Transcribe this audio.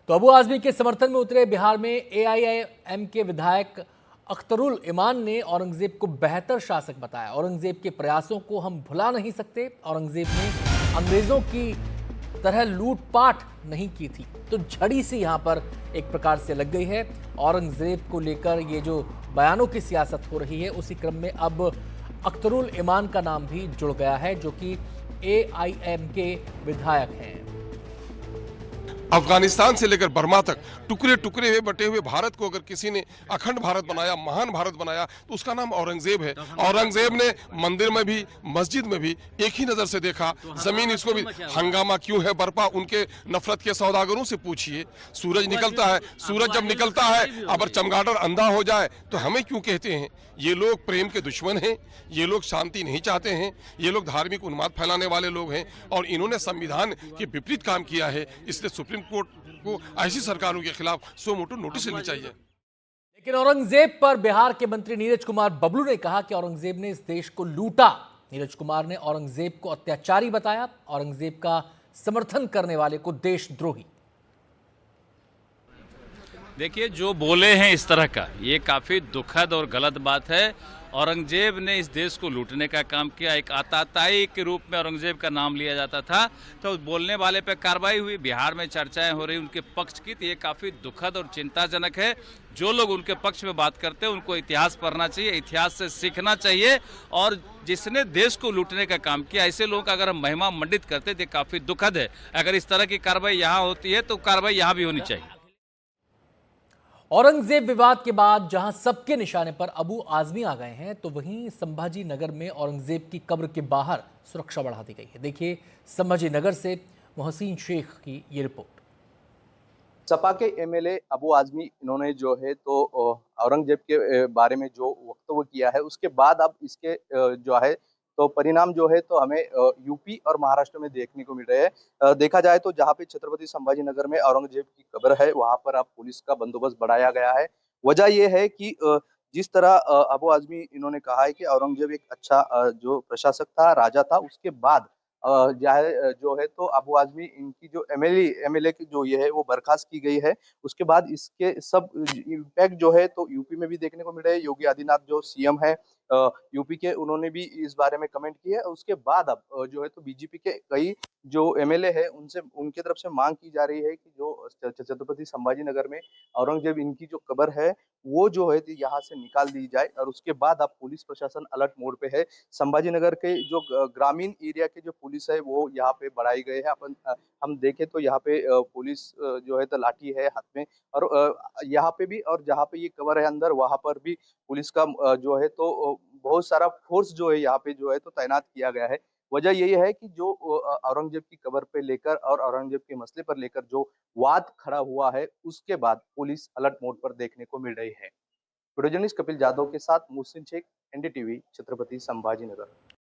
तो अबू आजमी के समर्थन में उतरे बिहार में एआईएम के विधायक अख्तरुल इमान ने औरंगजेब को बेहतर शासक बताया। औरंगजेब के प्रयासों को हम भुला नहीं सकते। औरंगजेब ने अंग्रेजों की तरह लूटपाट नहीं की थी। तो झड़ी सी यहां पर एक प्रकार से लग गई है। औरंगजेब को लेकर ये जो बयानों की सियासत हो रही है, उसी क्रम में अब अख्तरुल इमान का नाम भी जुड़ गया है, जो कि एआईएम के विधायक हैं। अफगानिस्तान से लेकर बर्मा तक टुकड़े टुकड़े हुए बटे हुए भारत को अगर किसी ने अखंड भारत बनाया, महान भारत बनाया, तो उसका नाम औरंगजेब है। औरंगजेब ने मंदिर में भी मस्जिद में भी एक ही नजर से देखा। जमीन इसको भी हंगामा क्यों है बरपा, उनके नफरत के सौदागरों से पूछिए। सूरज निकलता है, सूरज जब निकलता है अगर चमगादड़ अंधा हो जाए तो हमें क्यों कहते हैं? ये लोग प्रेम के दुश्मन हैं, ये लोग शांति नहीं चाहते हैं, ये लोग धार्मिक उन्माद फैलाने वाले लोग हैं और इन्होंने संविधान के विपरीत काम किया है। इसलिए सुप्रीम कोर्ट को ऐसी सरकारों के खिलाफ सो मोटो नोटिस लेनी चाहिए। लेकिन औरंगजेब पर बिहार के मंत्री नीरज कुमार बबलू ने कहा कि औरंगजेब ने इस देश को लूटा। नीरज कुमार ने औरंगजेब को अत्याचारी बताया, औरंगजेब का समर्थन करने वाले को देशद्रोही। देखिए, जो बोले हैं इस तरह का, ये काफ़ी दुखद और गलत बात है। औरंगजेब ने इस देश को लूटने का काम किया। एक आताताई के रूप में औरंगजेब का नाम लिया जाता था, तो बोलने वाले पे कार्रवाई हुई। बिहार में चर्चाएं हो रही उनके पक्ष की, तो ये काफ़ी दुखद और चिंताजनक है। जो लोग उनके पक्ष में बात करते हैं उनको इतिहास पढ़ना चाहिए, इतिहास से सीखना चाहिए। और जिसने देश को लूटने का काम किया, ऐसे लोगों का अगर हम महिमा मंडित करते तो काफ़ी दुखद है। अगर इस तरह की कार्रवाई यहाँ होती है तो कार्रवाई यहाँ भी होनी चाहिए। औरंगजेब विवाद के बाद जहां सबके निशाने पर अबू आजमी आ गए हैं, तो वहीं संभाजी नगर में औरंगजेब की कब्र के बाहर सुरक्षा बढ़ा दी गई है। देखिए संभाजी नगर से मोहसिन शेख की ये रिपोर्ट। सपा के एमएलए अबू आजमी, इन्होंने जो है तो औरंगजेब के बारे में जो वक्तव्य किया है, उसके बाद अब इसके जो है तो परिणाम जो है तो हमें यूपी और महाराष्ट्र में देखने को मिल रहे हैं। देखा जाए तो जहाँ पे छत्रपति संभाजी नगर में औरंगजेब की कब्र है, वहां पर अब पुलिस का बंदोबस्त बढ़ाया गया है। वजह यह है कि जिस तरह अबू आजमी इन्होंने कहा है कि औरंगजेब एक अच्छा जो प्रशासक था, राजा था, उसके बाद जो है तो अबू आजमी इनकी जो एमएलए की जो ये है वो बर्खास्त की गई है। उसके बाद इसके सब इम्पैक्ट जो है तो यूपी में भी देखने को मिल रहे हैं। योगी आदित्यनाथ जो सीएम है यूपी के, उन्होंने भी इस बारे में कमेंट किया है। उसके बाद अब जो है तो बीजेपी के कई जो एमएलए है उनसे उनकी तरफ से मांग की जा रही है कि जो छत्रपति संभाजी नगर में औरंगजेब इनकी जो कब्र है वो जो है यहाँ से निकाल दी जाए। और उसके बाद अब पुलिस प्रशासन अलर्ट मोड पे है। संभाजी नगर के जो ग्रामीण एरिया के जो पुलिस है वो यहाँ पे बढ़ाई गए हैं। हम देखें तो यहाँ पे पुलिस जो है तो लाठी है हाथ में, और यहाँ पे भी, और जहाँ पे ये कवर है अंदर, वहां पर भी पुलिस का जो है तो बहुत सारा फोर्स जो है यहाँ पे जो है तो तैनात किया गया है। वजह यही है कि जो औरंगजेब की कब्र पे लेकर और औरंगजेब के मसले पर लेकर जो वाद खड़ा हुआ है, उसके बाद पुलिस अलर्ट मोड पर देखने को मिल रही है। वीडियो जर्नलिस्ट कपिल जादव के साथ मोहसिन शेख, एनडीटीवी, छत्रपति संभाजी नगर।